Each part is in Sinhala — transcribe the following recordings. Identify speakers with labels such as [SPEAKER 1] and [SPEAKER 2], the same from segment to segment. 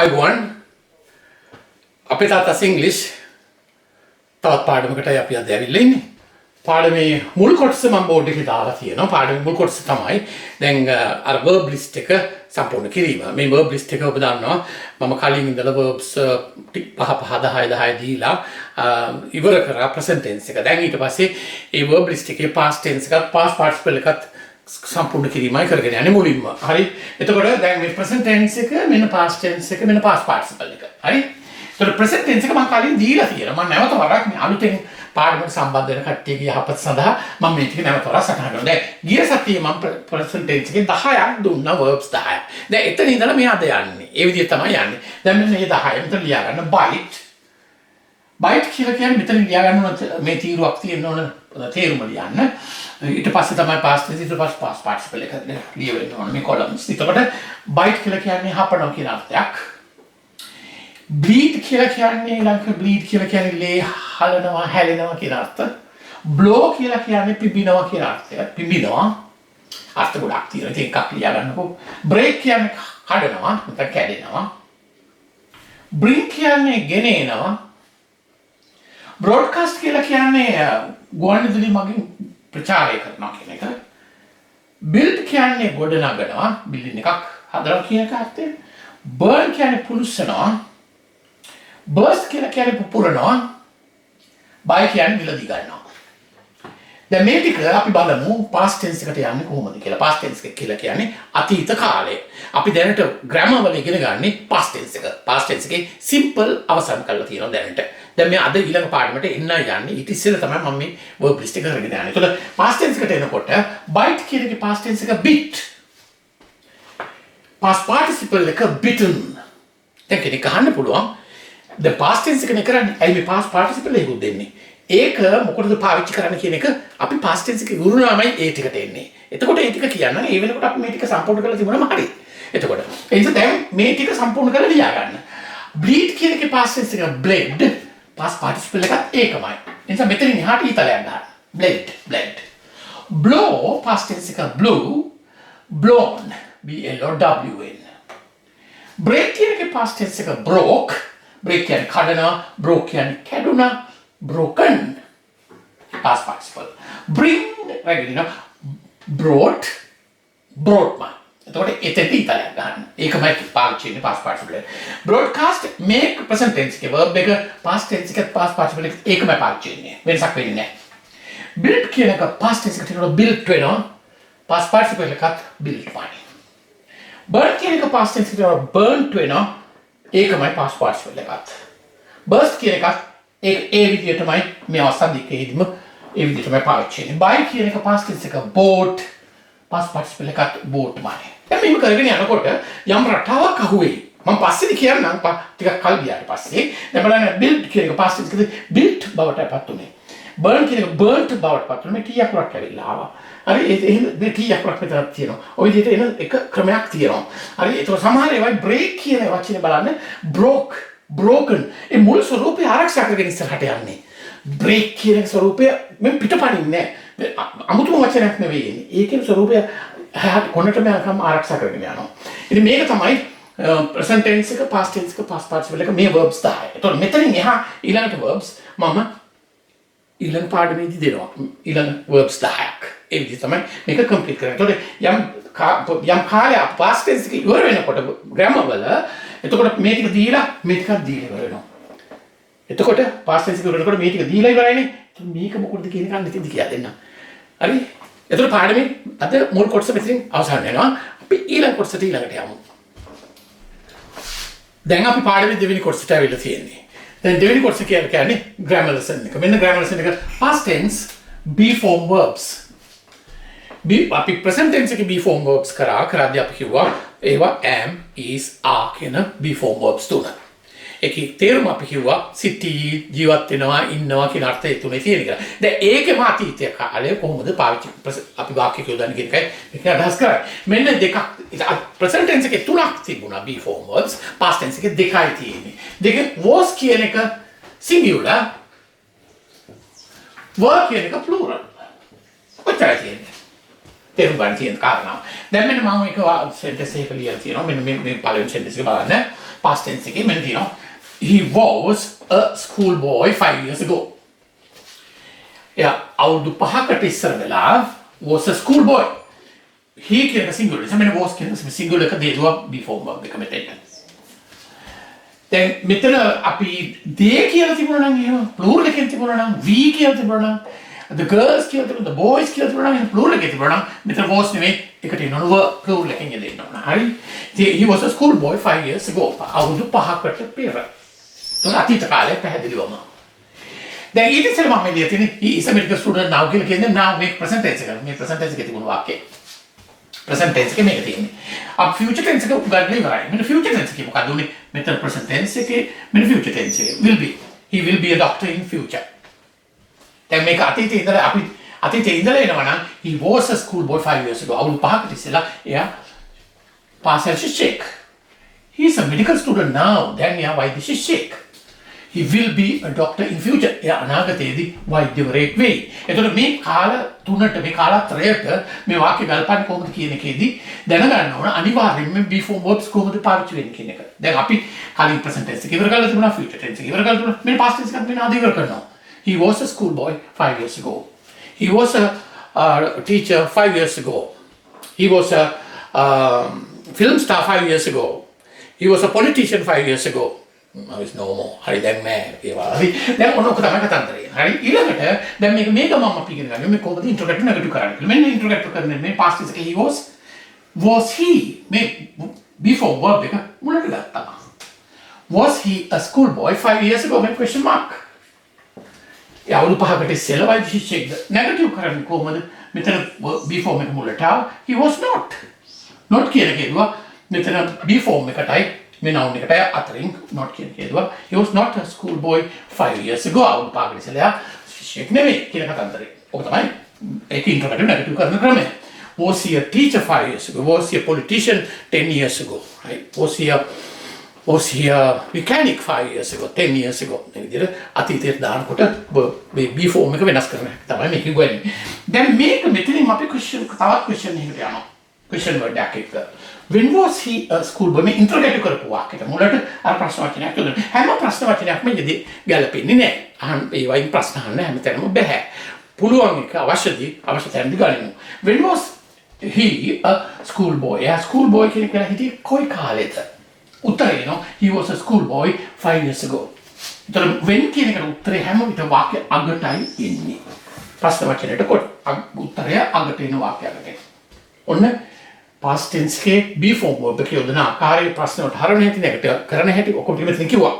[SPEAKER 1] අයිබෝන් අපේ තාත්තස් ඉංග්ලිෂ් තවත් පාඩමකටයි අපි අද ඇවිල්ලා ඉන්නේ. පාඩමේ මුල් කොටස මම බෝඩ් එකේ දාලා තියෙනවා. පාඩමේ මුල් කොටස තමයි දැන් අර verb list එක සම්පූර්ණ කිරීම. මේ verb list එක ඔබ දන්නවා මම කලින් ඉඳලා verbs 5 10 දීලා ඉවර කරා present tense එක. දැන් ඊට පස්සේ ඒ verb list එකේ past tense එකත් past participle එකත් සම්පූර්ණ කිරීමයි කරගෙන යන්නේ මුලින්ම. හරි. එතකොට දැන් මේ present tense එක මෙන්න past tense එක මෙන්න past participle එක. හරි. එතකොට present tense එක මම කලින් දීලා තියෙනවා. මම නැවත වරක් මේ අලුතෙන් පාඩමට සම්බන්ධ වෙන කට්ටියගේ යහපත සඳහා මම මේ ටික නැවත වරක් සටහන් කරනවා. දැන් ගිය සතියේ මම present tense එකේ 10ක් දුන්නා verbs 10ක්. දැන් එතන ඉඳලා මේ අද යන්නේ. ඒ විදිහ තමයි යන්නේ. දැන් මෙන්න මේ 10 මෙතන ලියා ගන්න bite. bite කියලා කියන්නේ මෙතන ලියා ගන්න ඕන මේ තීරුවක් තියෙන්න ඕන තේරුම ලියන්න. ඊට පස්සේ තමයි past tense ඊට පස්සේ past participle එක ලියවෙන්න ඕන මේ columns. එතකොට bite කියලා කියන්නේ හපනවා කියන අර්ථයක්. bleed කියලා කියන්නේ ඊළඟ bleed කියලා කියන්නේ ලේ හලනවා හැලෙනවා කියන අර්ථ. blow කියලා කියන්නේ පිඹිනවා කියන අර්ථය. පිඹිනවා. අර්ථ ගොඩක් තියෙනවා. ඉතින් එකක් ලියා ගන්නකෝ. break කියන්නේ කඩනවා නැත්නම් කැඩෙනවා. bring කියන්නේ ගෙනෙනවා. broadcast කියලා කියන්නේ ගුවන්විදුලි මගින් ප්‍රචාරය කරනවා කියන එක. build කියන්නේ ගොඩනගනවා, building එකක් හදනවා කියන එක අර්ථය. burn කියන්නේ පුරුෂනවා. burst කියලා කියන්නේ පුපුරනවා. buy කියන්නේ මිලදී ගන්නවා. දැන් මේ ටික අපි බලමු past tense එකට යන්නේ කොහොමද කියලා. past tense එක කියලා කියන්නේ අතීත කාලය. අපි දැනට grammar වල ඉගෙන ගන්නේ past tense එක. past tense එකේ simple අවසන් කරලා තියෙනවා දැනට. දැන් මේ අද ඊළඟ පාඩමට එන්න යන්නේ ඊට ඉස්සෙල්ලා තමයි මම මේ verb list එක කරගෙන යන්නේ. ඒතකොට past tense එකට එනකොට bite කියන එකේ past tense එක bit. past participle එක bitten. දැන් කෙනෙක් අහන්න පුළුවන් the past tense එකනේ කරන්නේ. ඇයි මේ past participle එකක් දෙන්නේ? ඒක මොකටද පාවිච්චි කරන්න කියන එක අපි past tense එකේ ගුරුනාමයි ඒ ටිකට එන්නේ. එතකොට ඒ ටික කියන්න ඒ වෙනකොට අපි මේ ටික සම්පූර්ණ කරලා තිබුණාම හරි. එතකොට ඒ නිසා දැන් මේ ටික සම්පූර්ණ කරලා ලියා ගන්න. bleed කියන එකේ past tense එක bled. past participle එකත් ඒකමයි. ඒ නිසා මෙතනින් එහාට ඊතලයක් ගන්න. bled, bled. blow past tense එක blew, blown. B L O W N. break කියන එකේ past tense එක broke. break කියන්නේ කඩනවා, broke කියන්නේ කැඩුනා, broken. past participle. bring regular brought, brought man. එතකොට එතෙන්දී ඉතලයක් ගන්න. ඒකමයි පාවිච්චි වෙන්නේ past participle. broadcast make present tense එකේ verb එක past tense එකත් past participle එක ඒකමයි පාවිච්චි වෙන්නේ. වෙනසක් වෙන්නේ නැහැ. build කියන එක past tense එකට එනකොට built වෙනවා. past participle එකත් built වань. burn කියන එක past tense එකට එනකොට burnt වෙනවා. ඒකමයි past participle එකත්. burst කියන එකත් ඒ විදිහටමයි මේ අවස්ථා දෙකේදීම ඒ විදිහටමයි පාවිච්චි වෙන්නේ. buy කියන එක past tense එක bought. past participle එකත් bought වань. දැන් මේක කරගෙන යනකොට යම් රටාවක් අහුවෙයි. මම පස්සේදී කියන්නම් ටිකක් කල් ගියාට පස්සේ. දැන් බලන්න build කියන එක past tense එකද built බවට පත් උනේ. burn කියන එක burnt බවට පත් උනේ. T අකුරක් ඇවිල්ලා ආවා. හරි එහෙනම් මේ T අකුරක් මෙතනක් තියෙනවා. ওই විදිහට එන එක ක්‍රමයක් තියෙනවා. හරි ඒක සමහර ඒවා break කියන වචනේ බලන්න broke, broken. ඒ මුල් ස්වරූපය ආරක්ෂා කරගෙන ඉස්සරහට යන්නේ. break කියන ස්වරූපය මේ පිටපණින්නේ නැහැ. අමුතුම වචනයක් නෙවෙයි එන්නේ. ඒකේ ස්වරූපය කොනටම යනකම් ආරක්ෂා කරගෙන යනවා. ඉතින් මේක තමයි present tense එක past tense එක past participle එක මේ verbs 10. එතකොට මෙතනින් එහා ඊළඟට verbs මම ඊළඟ පාඩමේදී දෙනවා. ඊළඟ verbs 10ක්. ඒ විදිහ තමයි මේක complete කරන්නේ. එතකොට යම් කාලයක් past tense එක ඉවර වෙනකොට grammar වල එතකොට මේ ටික දීලා මේ ටිකක් දීලා ඉවර වෙනවා. එතකොට past tense එක ඉවර වෙනකොට මේ ටික දීලා ඉවරයිනේ. මේක මොකටද කියන එක නිතින්ද කියලා දෙන්න. හරි? එතකොට පාඩමේ අද මුල් කොටස මෙතනින් අවසන් වෙනවා. අපි ඊළඟ කොටසට ඊළඟට යමු. දැන් අපි පාඩමේ දෙවෙනි කොටසට ආවිල්ලා තියෙන්නේ. දැන් දෙවෙනි කොටස කියන්නේ grammar lesson එක. මෙන්න grammar lesson එක past tense be form verbs. අපි present tense එකේ be form verbs කරාදී අපි කිව්වා ඒවා am, is, are කියන be form verbs තුන. ඒකේ තේරුම අපි කිව්වා සිටි, ජීවත් වෙනවා, ඉන්නවා කියන අර්ථය තුනේ තියෙන කියලා. දැන් ඒකේම අතීතය කාලේ කොහොමද පාවිච්චි අපි වාක්‍ය කියවදන්නේ කියන එකයි මේක අදහස් කරන්නේ. මෙන්න දෙකක් present tense එකේ තුනක් තිබුණා be form verbs, past tense එකේ දෙකයි තියෙන්නේ. දෙක was කියන එක singular, were කියන එක plural. ඔච්චරයි තියෙන්නේ. තේරුම් ගන්න තියෙන කාරණා. දැන් මෙන්න මම එක සෙන්ටෙන්ස් එකක ලියලා තියෙනවා. මෙන්න මේ පළවෙනි සෙන්ටෙන්ස් එක බලන්න. past tense එකේ මෙන්න තියෙනවා. He was a schoolboy 5 years ago. එයා අවුරුදු 5කට ඉස්සර වෙලා was a schoolboy. He කියන එක singular. එසමනේ was කියන එක singular එක දේදුවා before verb එක මෙතෙන්ට. දැන් මෙතන අපි they කියලා තිබුණා නම් එහෙම plural එකෙන් තිබුණා නම් we කියලා තිබුණා නම් the girls කියලා තිබුණා the boys කියලා තිබුණා නම් plural එකේ තිබුණා නම් මෙතන was නෙමෙයි එකට එනවා plural එකෙන් දෙන්න ඕන. හරි. He was a schoolboy 5 years ago. අවුරුදු 5කට පෙර. ඒක අතීත කාලේ පැහැදිලිවම. දැන් ඊට ඉස්සෙල්ලා මම එළිය තියෙන්නේ he is a medical student now කියලා කියන්නේ now මේ present tense එක. මේ present tense එකේ තිබුණු වාක්‍යය. present tense එකේ මේක තියෙන්නේ. අප future tense එක උගන්වලා ඉවරයි. මෙන්න future tense එකේ මොකද උනේ? මෙතන present tense එකේ මෙන්න future tense එකේ will be. He will be a doctor in future. දැන් මේක අතීතේ ඉඳලා අපි අතීතේ ඉඳලා එනවා නම් he was a schoolboy 5 years ago. අවුරුදු 5කට ඉස්සෙල්ලා එයා පාසල් ශිෂ්‍යෙක්. He is a medical student now. දැන් එයා වෛද්‍ය ශිෂ්‍යෙක්. He will be a doctor in future. එයා අනාගතයේදී වෛද්‍යවරයෙක් වෙයි. එතකොට මේ කාල තුනට මේ කාලත්‍රයට මේ වාක්‍ය ගල්පන්නේ කොහොමද කියන එකේදී දැනගන්න ඕන අනිවාර්යයෙන්ම before verbs කොහොමද පාවිච්චි වෙන්නේ කියන එක. දැන් අපි කලින් present tense එක ඉවර කරලා තිබුණා future tense එක ඉවර කරලා තිබුණා. මේ past tense එකත් මෙන්න ආද ඉවර කරනවා. He was a schoolboy 5 years ago. He was a teacher 5 years ago. He was a film star 5 years ago. He was a politician 5 years ago. Now is no more. Hari දැන් නෑ ඒවා. හරි. දැන් ඔන්න ඔක තමයි කතන්දරය. හරි. ඊළඟට දැන් මේක මම අපි ඉගෙන ගන්න. මේ කොහොමද ඉන්ට්‍රොගේටිව් නෙගටිව් කරන්නේ කියලා. මෙන්න ඉන්ට්‍රොගේටිව් කරන්නේ මේ past tense එකේ he was he මේ before verb එක මුලට ගත්තා. Was he a schoolboy 5 years ago? මේ question mark. අවුරුදු 5කට ඉස්සෙල්ලා වෛද්‍ය ශිෂ්‍යෙක්ද? නෙගටිව් කරන්නේ කොහොමද? මෙතන before එක මුලට ආව. He was not. not කියන එකේදුවා මෙතන before එකටයි මේ noun එකට අතරින් not කියන එකේදුවා. He was not a schoolboy 5 years ago. අවුරුදු 5කට ඉස්සෙල්ලා ශිෂ්‍යෙක් නෙවෙයි කියන කතන්දරේ. ඔක තමයි ඒක ඉන්ට්‍රොගේටිව් නෙගටිව් කරන ක්‍රමය. Was he a teacher 5 years ago? Was he a politician 10 years ago? Right? Was he a mechanic 5 years ago, 10 years ago? මේ විදිහට අතීතයට දානකොට before එක වෙනස් කරන එක තමයි මේක කියන්නේ. දැන් මේක මෙතනින් අපි තවත් question එකකට යනවා. question word එකක්. When was he a schoolboy? මේ ඉන්ට්‍රොගේටිව් කරපු වාක්‍යෙට මුලට අර ප්‍රශ්න වචනයක් යොදන්න. හැම ප්‍රශ්න වචනයක්ම යෙදී ගැලපෙන්නේ නැහැ. ඒ වයින් ප්‍රශ්න අහන්න හැමතැනම බෑ. පුළුවන් එක අවශ්‍ය තැනදී ගනිමු. When was he a schoolboy? එයා schoolboy කියන එක හිටියේ කොයි කාලෙද? උත්තරේ නෝ he was a schoolboy 5 years ago. ඒතර when කියන එකට උත්තරේ හැම විට වාක්‍ය අගටයි එන්නේ. ප්‍රශ්න වචනයට කොට උත්තරය අගට එන වාක්‍යයකට. ඔන්න past tense එකේ before verb එක යොදන ආකාරයේ ප්‍රශ්න වලට හරන හැටි නැකට කරන හැටි ඔක්කොම මෙතන කිව්වා.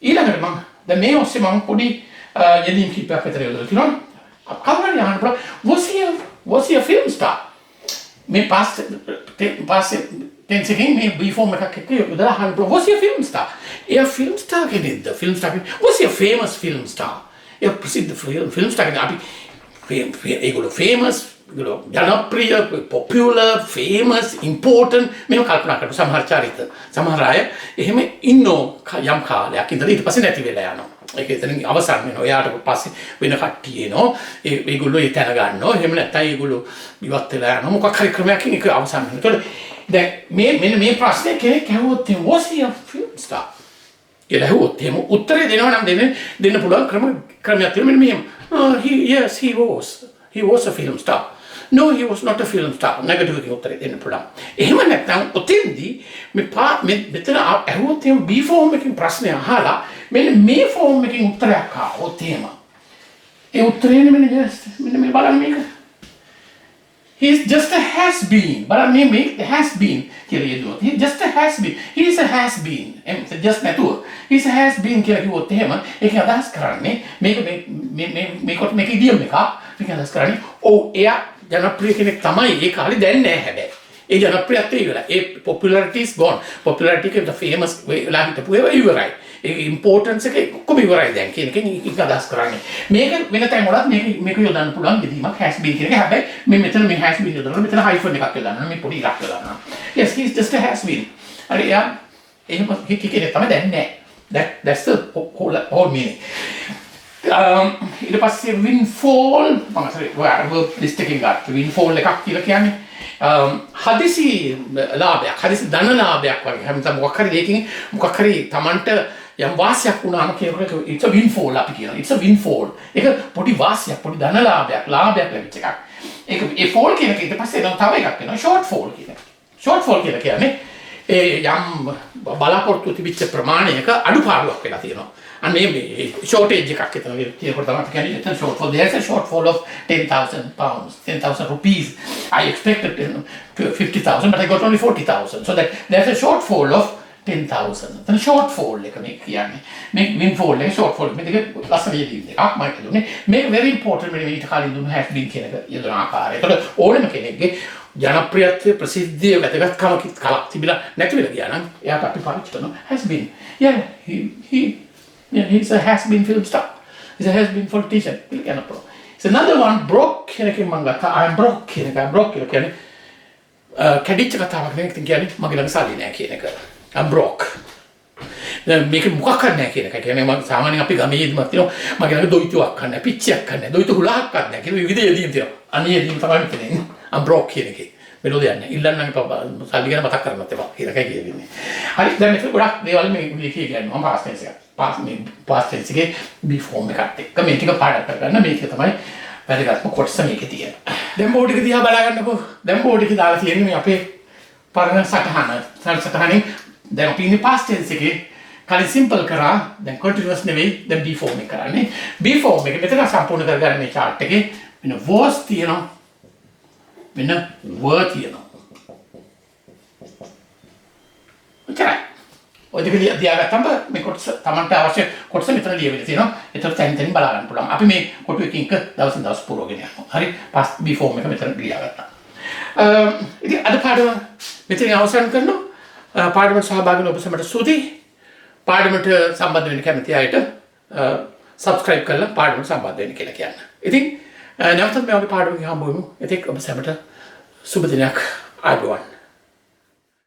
[SPEAKER 1] ඊළඟට මම දැන් මේ ඔස්සේ මම පොඩි යෙදීම් කිහිපයක් විතර යොදලා තිනවා. කවුරුහරි අහන්න පුළුවන් was he a film star? මේ past tense එකෙන් මේ before එකක් එක්ක යොදලා අහන්න පුළුවන් was he a film star? එයා film star කෙනෙක්ද? film star was he a famous film star? එයා ප්‍රසිද්ධ film star කෙනෙක්. අපි ඒගොල්ලෝ famous ජනප්‍රිය popular famous important මේව කල්පනා කරලා සමහර චරිත සමහර අය එහෙම ඉන්නෝ යම් කාලයක් ඉඳලා ඊට පස්සේ නැති වෙලා යනවා. ඒක එතනින් අවසන් වෙනවා. එයාට පස්සේ වෙන කට්ටිය එනවා. ඒගොල්ලෝ ඒ තැන ගන්නවා. එහෙම නැත්නම් ඒගොල්ලෝ ඉවත් වෙලා යනවා. මොකක් හරි ක්‍රමයකින් ඒක අවසන් වෙනවා. ඒතකොට දැන් මෙන්න මේ ප්‍රශ්නේ කෙනෙක් අහුවොත් was he a film star? කියලා අහුවොත් එහෙම උත්තරේ දෙනවා නම් දෙන්න පුළුවන් ක්‍රමයක් තියෙනවා. මෙන්න මෙහෙම. Yes he was a film star. No, he was not a film star. Negative එකේ උත්තරේ දෙන්න පුළුවන්. එහෙම නැත්නම් ඔතෙන්දී මෙතන අහුවොත් එහෙම B form එකකින් ප්‍රශ්නය අහලා මෙන්න මේ form එකකින් උත්තරයක් ආවොත් එහෙම. ඒ උත්තරේ මෙන්න මේ බලන්න මේක. He's just a has been. බලන්න මේ has been කියලා කියනවා. He just a has been. He is a has been. just නැතුව. He's a has been කියලා කිව්වොත් එහෙම ඒක අදහස් කරන්නේ මේක ඉදියම් එකක්. මේක අදහස් කරන්නේ එයා ජනප්‍රිය කෙනෙක් තමයි ඒ කාලේ දැන් නෑ හැබැයි. ඒ ජනප්‍රියත්වය ඉවරයි. ඒ popularity is gone. popularity එක the famous වෙලා හිටපු ඒවා ඉවරයි. ඒ importance එක ඔක්කොම ඉවරයි දැන් කියන එකෙන් ඒක අදහස් කරන්නේ. මේක වෙන තැන් වලත් මේක යොදන්න පුළුවන් යෙදීමක් has been කියන එක. හැබැයි මේ මෙතන මේ has been යොදනවා. මෙතන hyphen එකක් යොදනවා. මේ පොඩි ඉලක්ක යොදනවා. Yes, he's just a has been. හරි යා එහෙම කෙනෙක් තමයි දැන් නෑ. That's the whole meaning. ඊට පස්සේ windfall මම verb list එකකින් ගත්ත windfall එකක් කියලා කියන්නේ හදිසි ලාභයක් හදිසි ධන ලාභයක් වගේ හැමදාම මොකක් හරි දෙයකින් මොකක් හරි Tamanට යම් වාසියක් වුණාම කියනකොට it's a windfall අපි කියනවා it's a windfall ඒක පොඩි වාසියක් පොඩි ධන ලාභයක් ලැබිච්ච එකක් ඒක ඒ fall කියන එක ඊට පස්සේ තව එකක් වෙනවා short fall කියන එක short fall කියලා කියන්නේ ඒ යම් බලාපොරොත්තු තිබිච්ච ප්‍රමාණයක අඩුපාඩුවක් වෙලා තියෙනවා අන්න මේ shortage එකක් එතන කියනකොට තමයි කියන්නේ එතන shortfall there's a shortfall of 10,000 pounds 10,000 rupees I expected 50,000 but I got only 40,000 so that there's a shortfall of 10,000 එතන shortfall එක මේ කියන්නේ මේ windfall එක shortfall මේ දෙක ලස්සන යෙදීම් දෙකක් මම කියන්නේ මේ very important මේ ඊට කලින් දුන්න has been කියන එක යොදන ආකාරය. ඒකට ඕනම කෙනෙක්ගේ ජනප්‍රියත්වයේ ප්‍රසිද්ධිය වැදගත්කම කලක් තිබිලා නැති වෙලා ගියා නම් එයාට අපි පාවිච්චි කරනවා has been he's a has been film star he's a has been politician කියලා කියනවා. It's another one broke කියන එකෙන් මම ගත්තා I'm broke කියන එක broke කියලා කියන්නේ කැඩිච්ච කතාවක් නෙවෙයි කියන්නේ මගේ ළඟ සල්ලි නැහැ කියන එක. I'm broke. මේක මොකක් නැහැ කියන එක. කියන්නේ මම සාමාන්‍යයෙන් අපි ගමේදීම තියෙනවා මගේ ළඟ දොයිතුවක් ගන්න, පිච්චියක් ගන්න, දොයිතු හුලහක් ගන්න කියලා විවිධ යෙදීම් තියෙනවා. අනේ යෙදීම් තමයි මෙතන. I'm broke කියන එකේ. මෙලොද යන්නේ. ඉල්ලන්න එපා. සල්ලි ගැන මතක් කරන්නත් එපා. කියලා කයි කියන්නේ. හරි දැන් මෙතන ගොඩක් දේවල් මේ කියන්නේ මම past tense එක. past tense එකේ be form එකත් එක්ක මේ ටික පාඩම් කරගන්න මේක තමයි වැදගත්ම කොටස මේකේ තියෙන. දැන් බෝඩ් එක දිහා බලා ගන්නකෝ. දැන් බෝඩ් එකේ දාලා තියෙන්නේ මේ අපේ පරණ සටහනින් දැන් අපි ඉන්නේ past tense එකේ කලින් simple කරා දැන් continuous නෙවෙයි දැන් be form එක කරන්නේ be form එක මෙතන සම්පූර්ණ කරගන්න මේ chart එකේ වෙන was තියෙනවා වෙන were තියෙනවා ඔච්චරයි ඔය දෙක ලියාගත්තම මේ කොටස Tamanට අවශ්‍ය කොටස මෙතන ලියවිලා තියෙනවා ඒතර තැන් තැන් බලා ගන්න පුළුවන් අපි මේ කොටු එකකින් දවසින් දවස් පුරවගෙන යනවා හරි past be form එක මෙතන ලියාගත්තා ඉතින් අද පාඩම මෙතන අවසන් කරනවා පාඩමට සහභාගී වෙන ඔබ සැමට ස්තුතියි පාඩමට සම්බන්ධ වෙන්න කැමති අයට subscribe කරලා පාඩමට සම්බන්ධ වෙන්න කියලා කියන්න. ඉතින් නැවතත් මේ වගේ පාඩමකින් හම්බ වෙමු. ඒත් ඔබ සැමට සුබ දිනයක් ආයුබෝවන්.